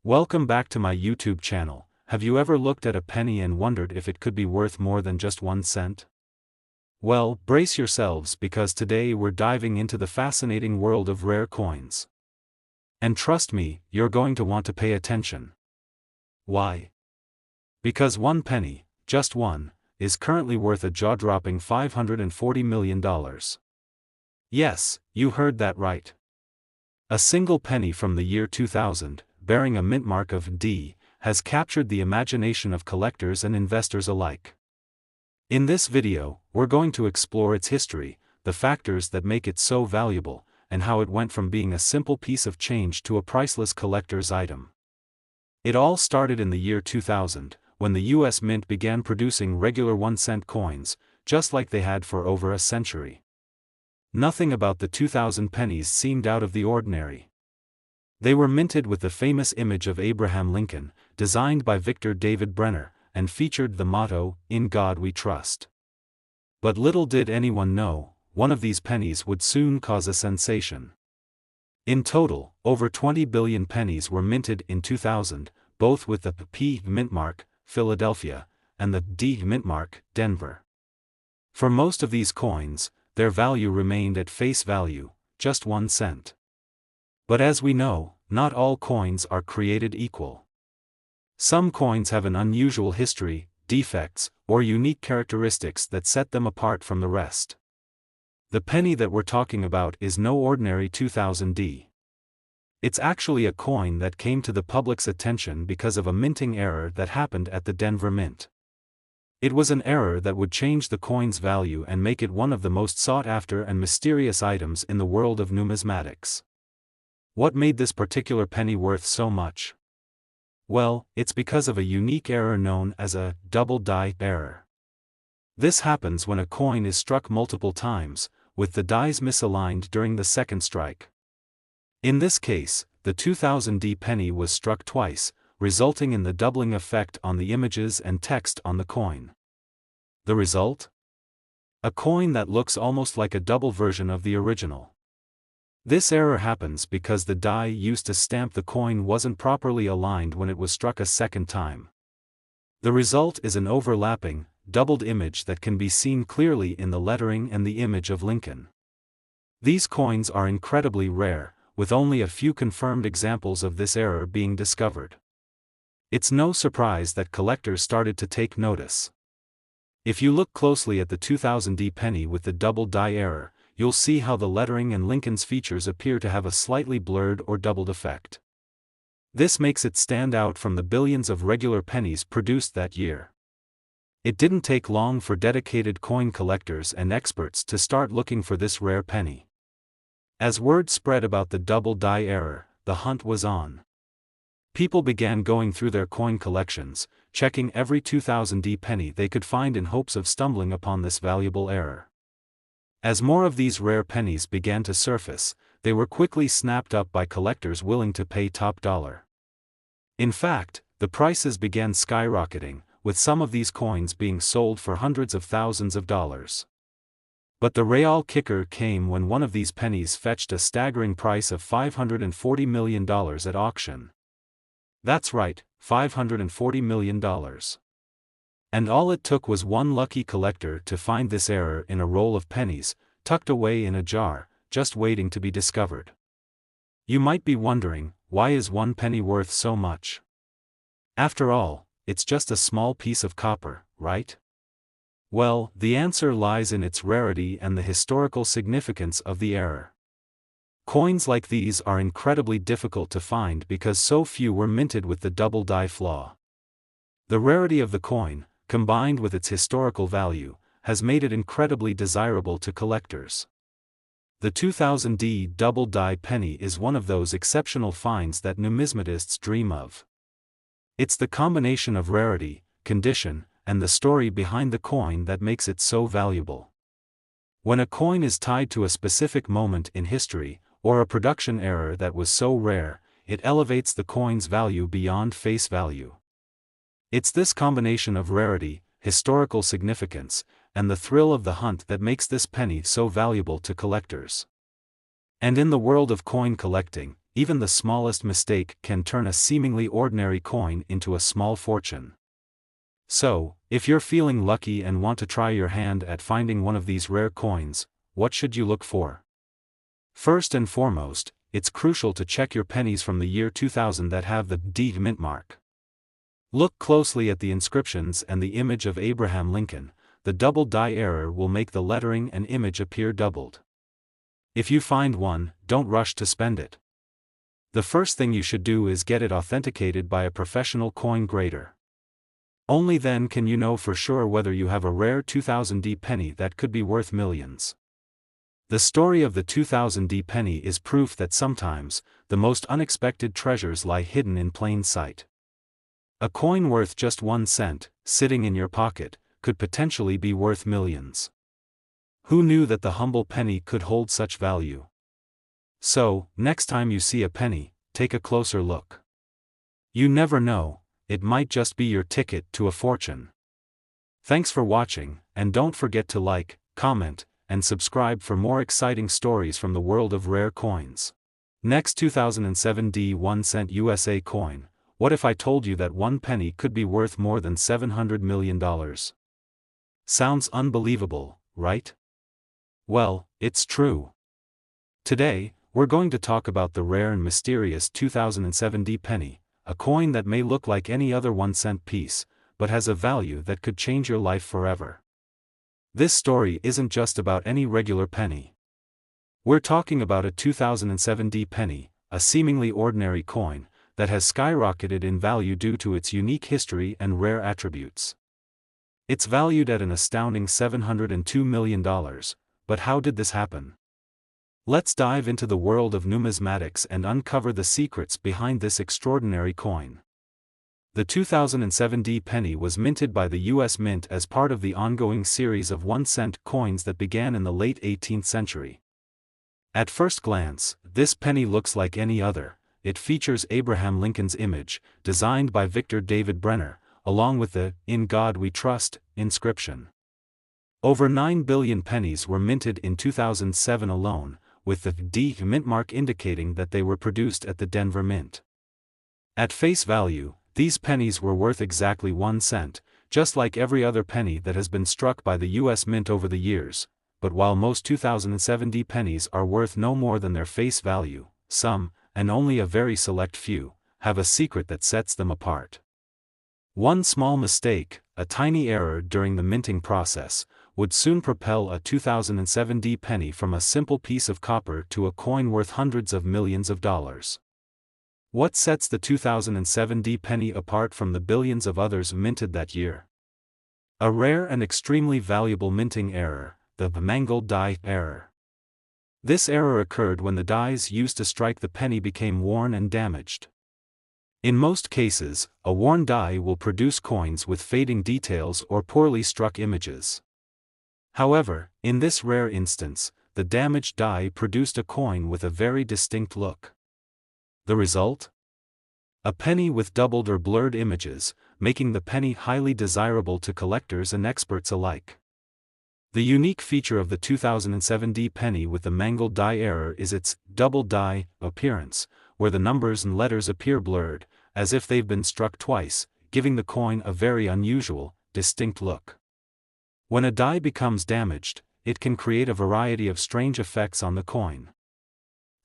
Welcome back to my YouTube channel. Have you ever looked at a penny and wondered if it could be worth more than just 1 cent? Well, brace yourselves because today we're diving into the fascinating world of rare coins. And trust me, you're going to want to pay attention. Why? Because one penny, just one, is currently worth a jaw-dropping $540 million. Yes, you heard that right. A single penny from the year 2000, bearing a mint mark of D, has captured the imagination of collectors and investors alike. In this video, we're going to explore its history, the factors that make it so valuable, and how it went from being a simple piece of change to a priceless collector's item. It all started in the year 2000, when the US Mint began producing regular 1-cent coins, just like they had for over a century. Nothing about the 2000 pennies seemed out of the ordinary. They were minted with the famous image of Abraham Lincoln, designed by Victor David Brenner, and featured the motto, "In God We Trust." But little did anyone know, one of these pennies would soon cause a sensation. In total, over 20 billion pennies were minted in 2000, both with the P mint mark, Philadelphia, and the D mint mark, Denver. For most of these coins, their value remained at face value, just 1 cent. But as we know, not all coins are created equal. Some coins have an unusual history, defects, or unique characteristics that set them apart from the rest. The penny that we're talking about is no ordinary 2000D. It's actually a coin that came to the public's attention because of a minting error that happened at the Denver Mint. It was an error that would change the coin's value and make it one of the most sought-after and mysterious items in the world of numismatics. What made this particular penny worth so much? Well, it's because of a unique error known as a double die error. This happens when a coin is struck multiple times, with the dies misaligned during the second strike. In this case, the 2000D penny was struck twice, resulting in the doubling effect on the images and text on the coin. The result? A coin that looks almost like a double version of the original. This error happens because the die used to stamp the coin wasn't properly aligned when it was struck a second time. The result is an overlapping, doubled image that can be seen clearly in the lettering and the image of Lincoln. These coins are incredibly rare, with only a few confirmed examples of this error being discovered. It's no surprise that collectors started to take notice. If you look closely at the 2000D penny with the double die error, you'll see how the lettering and Lincoln's features appear to have a slightly blurred or doubled effect. This makes it stand out from the billions of regular pennies produced that year. It didn't take long for dedicated coin collectors and experts to start looking for this rare penny. As word spread about the double die error, the hunt was on. People began going through their coin collections, checking every 2000D penny they could find in hopes of stumbling upon this valuable error. As more of these rare pennies began to surface, they were quickly snapped up by collectors willing to pay top dollar. In fact, the prices began skyrocketing, with some of these coins being sold for hundreds of thousands of dollars. But the real kicker came when one of these pennies fetched a staggering price of $540 million at auction. That's right, $540 million. And all it took was one lucky collector to find this error in a roll of pennies, tucked away in a jar, just waiting to be discovered. You might be wondering, why is one penny worth so much? After all, it's just a small piece of copper, right? Well, the answer lies in its rarity and the historical significance of the error. Coins like these are incredibly difficult to find because so few were minted with the double die flaw. The rarity of the coin, combined with its historical value, has made it incredibly desirable to collectors. The 2000D double die penny is one of those exceptional finds that numismatists dream of. It's the combination of rarity, condition, and the story behind the coin that makes it so valuable. When a coin is tied to a specific moment in history, or a production error that was so rare, it elevates the coin's value beyond face value. It's this combination of rarity, historical significance, and the thrill of the hunt that makes this penny so valuable to collectors. And in the world of coin collecting, even the smallest mistake can turn a seemingly ordinary coin into a small fortune. So, if you're feeling lucky and want to try your hand at finding one of these rare coins, what should you look for? First and foremost, it's crucial to check your pennies from the year 2000 that have the D mint mark. Look closely at the inscriptions and the image of Abraham Lincoln. The double die error will make the lettering and image appear doubled. If you find one, don't rush to spend it. The first thing you should do is get it authenticated by a professional coin grader. Only then can you know for sure whether you have a rare 2000D penny that could be worth millions. The story of the 2000D penny is proof that sometimes, the most unexpected treasures lie hidden in plain sight. A coin worth just 1 cent, sitting in your pocket, could potentially be worth millions. Who knew that the humble penny could hold such value? So, next time you see a penny, take a closer look. You never know, it might just be your ticket to a fortune. Thanks for watching, and don't forget to like, comment, and subscribe for more exciting stories from the world of rare coins. Next 2007D 1 cent USA coin. What if I told you that 1 penny could be worth more than $700 million? Sounds unbelievable, right? Well, it's true. Today, we're going to talk about the rare and mysterious 2007D penny, a coin that may look like any other 1 cent piece, but has a value that could change your life forever. This story isn't just about any regular penny. We're talking about a 2007D penny, a seemingly ordinary coin, that has skyrocketed in value due to its unique history and rare attributes. It's valued at an astounding $702 million, but how did this happen? Let's dive into the world of numismatics and uncover the secrets behind this extraordinary coin. The 2007D penny was minted by the U.S. Mint as part of the ongoing series of 1 cent coins that began in the late 18th century. At first glance, this penny looks like any other. It features Abraham Lincoln's image, designed by Victor David Brenner, along with the "In God We Trust" inscription. Over 9 billion pennies were minted in 2007 alone, with the D mint mark indicating that they were produced at the Denver Mint. At face value, these pennies were worth exactly 1 cent, just like every other penny that has been struck by the U.S. Mint over the years. But while most 2007D pennies are worth no more than their face value, some, and only a very select few, have a secret that sets them apart. One small mistake, a tiny error during the minting process, would soon propel a 2007D penny from a simple piece of copper to a coin worth hundreds of millions of dollars. What sets the 2007D penny apart from the billions of others minted that year? A rare and extremely valuable minting error, the mangled die error. This error occurred when the dies used to strike the penny became worn and damaged. In most cases, a worn die will produce coins with fading details or poorly struck images. However, in this rare instance, the damaged die produced a coin with a very distinct look. The result? A penny with doubled or blurred images, making the penny highly desirable to collectors and experts alike. The unique feature of the 2007D penny with the mangled die error is its double die appearance, where the numbers and letters appear blurred, as if they've been struck twice, giving the coin a very unusual, distinct look. When a die becomes damaged, it can create a variety of strange effects on the coin.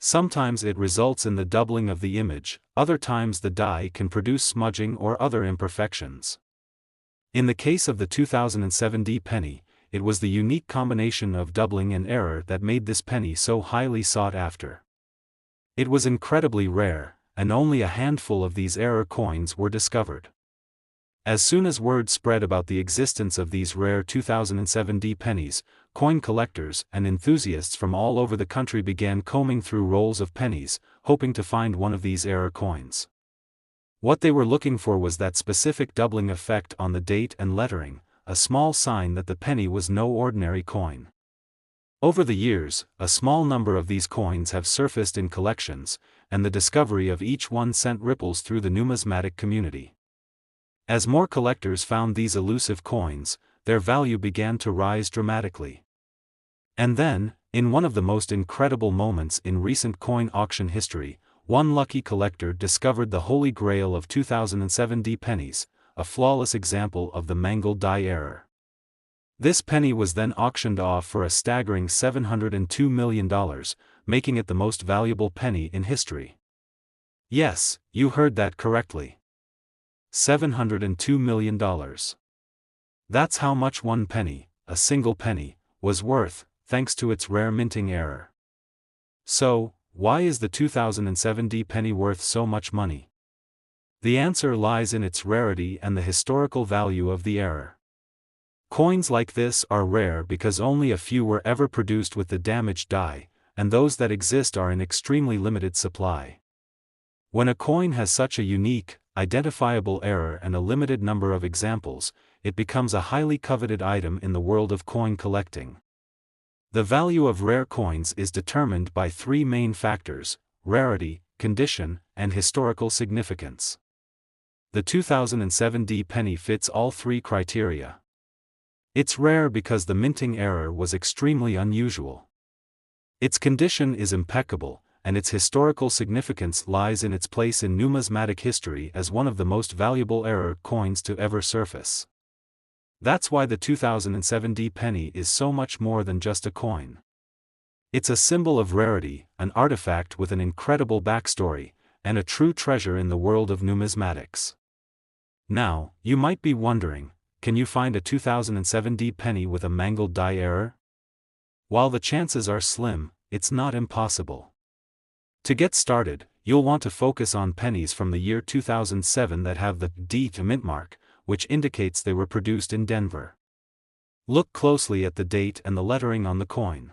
Sometimes it results in the doubling of the image, other times the die can produce smudging or other imperfections. In the case of the 2007D penny, it was the unique combination of doubling and error that made this penny so highly sought after. It was incredibly rare, and only a handful of these error coins were discovered. As soon as word spread about the existence of these rare 2007D pennies, coin collectors and enthusiasts from all over the country began combing through rolls of pennies, hoping to find one of these error coins. What they were looking for was that specific doubling effect on the date and lettering, a small sign that the penny was no ordinary coin. Over the years, a small number of these coins have surfaced in collections, and the discovery of each one sent ripples through the numismatic community. As more collectors found these elusive coins, their value began to rise dramatically. And then, in one of the most incredible moments in recent coin auction history, one lucky collector discovered the holy grail of 2007 pennies, a flawless example of the mangled die error. This penny was then auctioned off for a staggering $702 million, making it the most valuable penny in history. Yes, you heard that correctly. $702 million. That's how much one penny, a single penny, was worth, thanks to its rare minting error. So, why is the 2007 penny worth so much money? The answer lies in its rarity and the historical value of the error. Coins like this are rare because only a few were ever produced with the damaged die, and those that exist are in extremely limited supply. When a coin has such a unique, identifiable error and a limited number of examples, it becomes a highly coveted item in the world of coin collecting. The value of rare coins is determined by three main factors: rarity, condition, and historical significance. The 2007 penny fits all three criteria. It's rare because the minting error was extremely unusual. Its condition is impeccable, and its historical significance lies in its place in numismatic history as one of the most valuable error coins to ever surface. That's why the 2007 penny is so much more than just a coin. It's a symbol of rarity, an artifact with an incredible backstory, and a true treasure in the world of numismatics. Now, you might be wondering, can you find a 2007 penny with a mangled die error? While the chances are slim, it's not impossible. To get started, you'll want to focus on pennies from the year 2007 that have the D mint mark, which indicates they were produced in Denver. Look closely at the date and the lettering on the coin.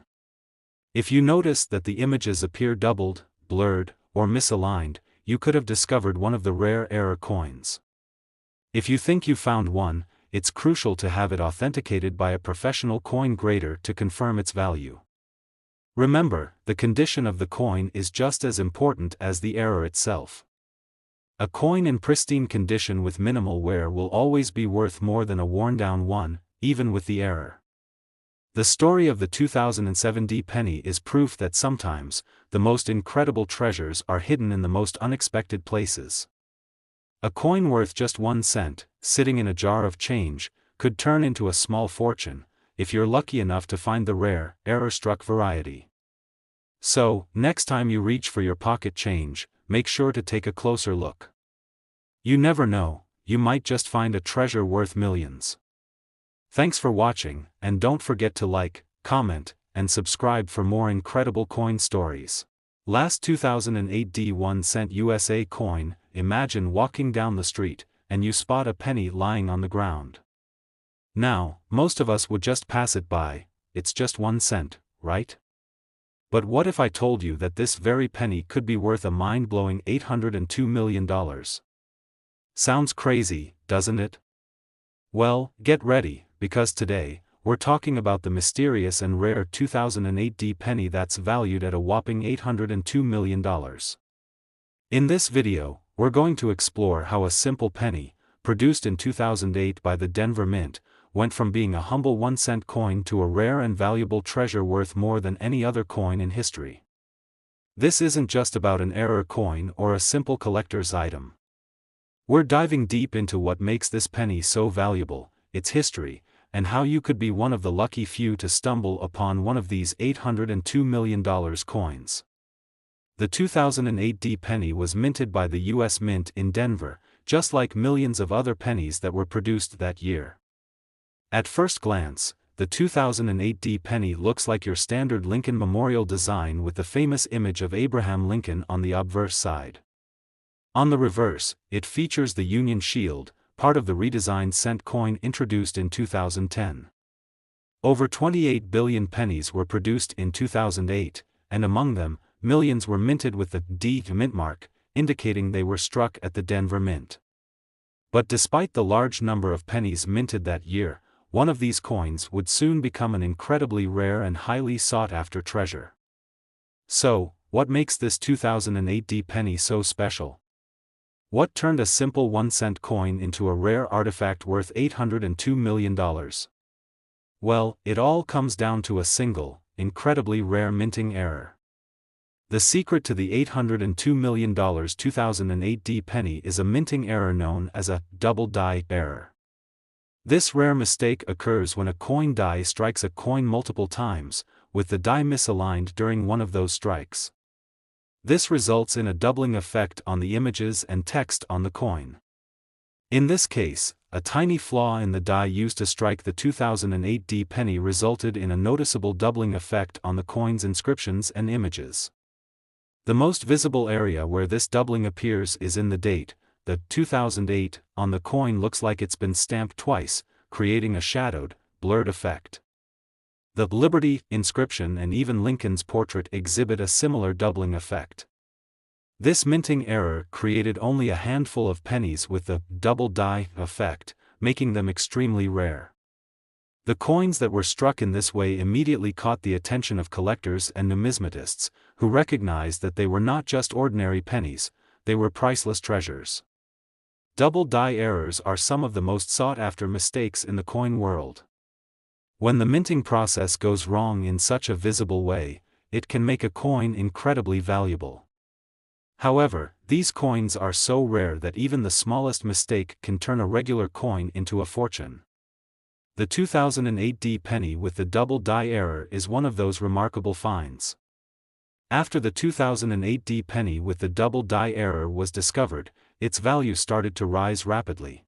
If you notice that the images appear doubled, blurred, or misaligned, you could have discovered one of the rare error coins. If you think you found one, it's crucial to have it authenticated by a professional coin grader to confirm its value. Remember, the condition of the coin is just as important as the error itself. A coin in pristine condition with minimal wear will always be worth more than a worn-down one, even with the error. The story of the 2007 penny is proof that sometimes, the most incredible treasures are hidden in the most unexpected places. A coin worth just 1 cent, sitting in a jar of change, could turn into a small fortune, if you're lucky enough to find the rare, error-struck variety. So, next time you reach for your pocket change, make sure to take a closer look. You never know, you might just find a treasure worth millions. Thanks for watching, and don't forget to like, comment, and subscribe for more incredible coin stories. Last 2008 1 cent USA coin. Imagine walking down the street, and you spot a penny lying on the ground. Now, most of us would just pass it by. It's just 1 cent, right? But what if I told you that this very penny could be worth a mind-blowing $802 million? Sounds crazy, doesn't it? Well, get ready, because today, we're talking about the mysterious and rare 2008 penny that's valued at a whopping $802 million. In this video, we're going to explore how a simple penny, produced in 2008 by the Denver Mint, went from being a humble 1 cent coin to a rare and valuable treasure worth more than any other coin in history. This isn't just about an error coin or a simple collector's item. We're diving deep into what makes this penny so valuable, its history, and how you could be one of the lucky few to stumble upon one of these $802 million coins. The 2008 penny was minted by the U.S. Mint in Denver, just like millions of other pennies that were produced that year. At first glance, the 2008 penny looks like your standard Lincoln Memorial design with the famous image of Abraham Lincoln on the obverse side. On the reverse, it features the Union Shield, part of the redesigned cent coin introduced in 2010. Over 28 billion pennies were produced in 2008, and among them, millions were minted with the D mint mark, indicating they were struck at the Denver Mint. But despite the large number of pennies minted that year, one of these coins would soon become an incredibly rare and highly sought-after treasure. So, what makes this 2008 penny so special? What turned a simple 1 cent coin into a rare artifact worth $802 million? Well, it all comes down to a single, incredibly rare minting error. The secret to the $802 million 2008 D penny is a minting error known as a double die error. This rare mistake occurs when a coin die strikes a coin multiple times, with the die misaligned during one of those strikes. This results in a doubling effect on the images and text on the coin. In this case, a tiny flaw in the die used to strike the 2008 D penny resulted in a noticeable doubling effect on the coin's inscriptions and images. The most visible area where this doubling appears is in the date. The 2008 on the coin looks like it's been stamped twice, creating a shadowed, blurred effect. The Liberty inscription and even Lincoln's portrait exhibit a similar doubling effect. This minting error created only a handful of pennies with the double die effect, making them extremely rare. The coins that were struck in this way immediately caught the attention of collectors and numismatists, who recognized that they were not just ordinary pennies, they were priceless treasures. Double die errors are some of the most sought-after mistakes in the coin world. When the minting process goes wrong in such a visible way, it can make a coin incredibly valuable. However, these coins are so rare that even the smallest mistake can turn a regular coin into a fortune. The 2008 D penny with the double die error is one of those remarkable finds. After the 2008 D penny with the double die error was discovered, its value started to rise rapidly.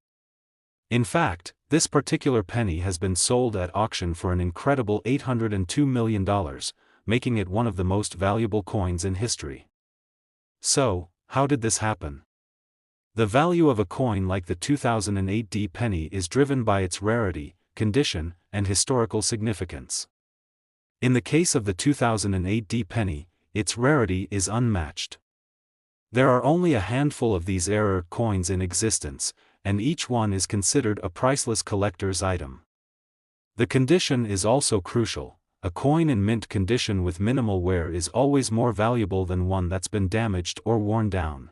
In fact, this particular penny has been sold at auction for an incredible $802 million, making it one of the most valuable coins in history. So, how did this happen? The value of a coin like the 2008 D penny is driven by its rarity, condition, and historical significance. In the case of the 2008 D penny, its rarity is unmatched. There are only a handful of these error coins in existence, and each one is considered a priceless collector's item. The condition is also crucial. A coin in mint condition with minimal wear is always more valuable than one that's been damaged or worn down.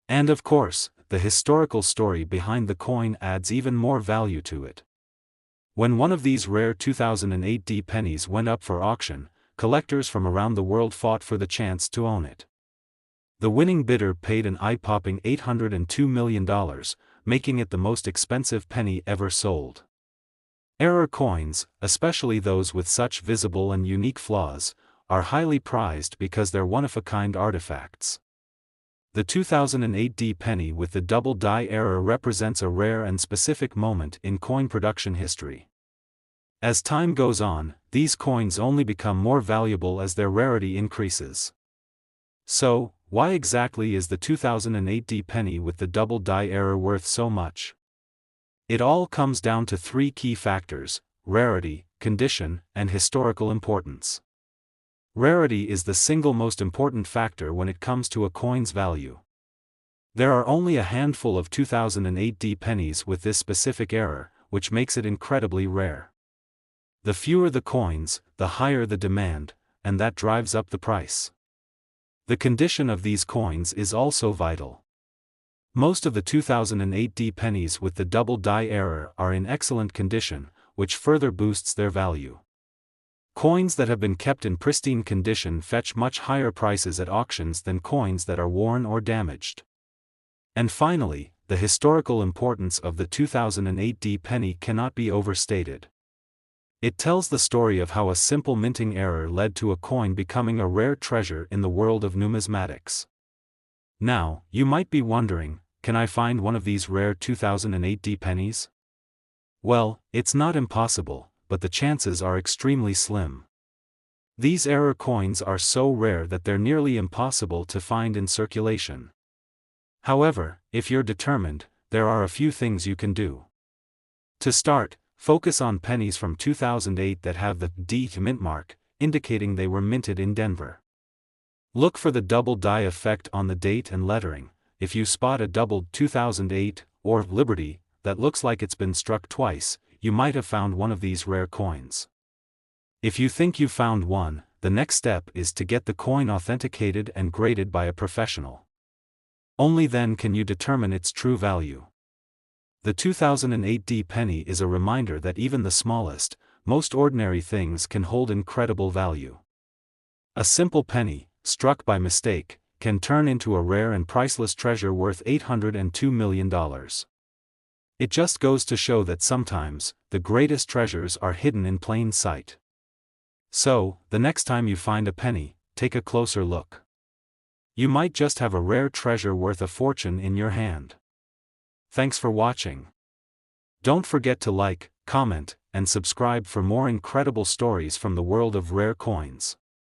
And of course, the historical story behind the coin adds even more value to it. When one of these rare 2008 D pennies went up for auction, collectors from around the world fought for the chance to own it. The winning bidder paid an eye-popping $802 million, making it the most expensive penny ever sold. Error coins, especially those with such visible and unique flaws, are highly prized because they're one-of-a-kind artifacts. The 2008 D penny with the double die error represents a rare and specific moment in coin production history. As time goes on, these coins only become more valuable as their rarity increases. So, why exactly is the 2008 D penny with the double die error worth so much? It all comes down to three key factors: rarity, condition, and historical importance. Rarity is the single most important factor when it comes to a coin's value. There are only a handful of 2008 D pennies with this specific error, which makes it incredibly rare. The fewer the coins, the higher the demand, and that drives up the price. The condition of these coins is also vital. Most of the 2008 D pennies with the double die error are in excellent condition, which further boosts their value. Coins that have been kept in pristine condition fetch much higher prices at auctions than coins that are worn or damaged. And finally, the historical importance of the 2008 D penny cannot be overstated. It tells the story of how a simple minting error led to a coin becoming a rare treasure in the world of numismatics. Now, you might be wondering, can I find one of these rare 2008 D pennies? Well, it's not impossible, but the chances are extremely slim. These error coins are so rare that they're nearly impossible to find in circulation. However, if you're determined, there are a few things you can do. To start, focus on pennies from 2008 that have the D mint mark, indicating they were minted in Denver. Look for the double die effect on the date and lettering. If you spot a doubled 2008 or Liberty that looks like it's been struck twice, you might have found one of these rare coins. If you think you found one, the next step is to get the coin authenticated and graded by a professional. Only then can you determine its true value. The 2008 D penny is a reminder that even the smallest, most ordinary things can hold incredible value. A simple penny, struck by mistake, can turn into a rare and priceless treasure worth $802 million. It just goes to show that sometimes, the greatest treasures are hidden in plain sight. So, the next time you find a penny, take a closer look. You might just have a rare treasure worth a fortune in your hand. Thanks for watching. Don't forget to like, comment, and subscribe for more incredible stories from the world of rare coins.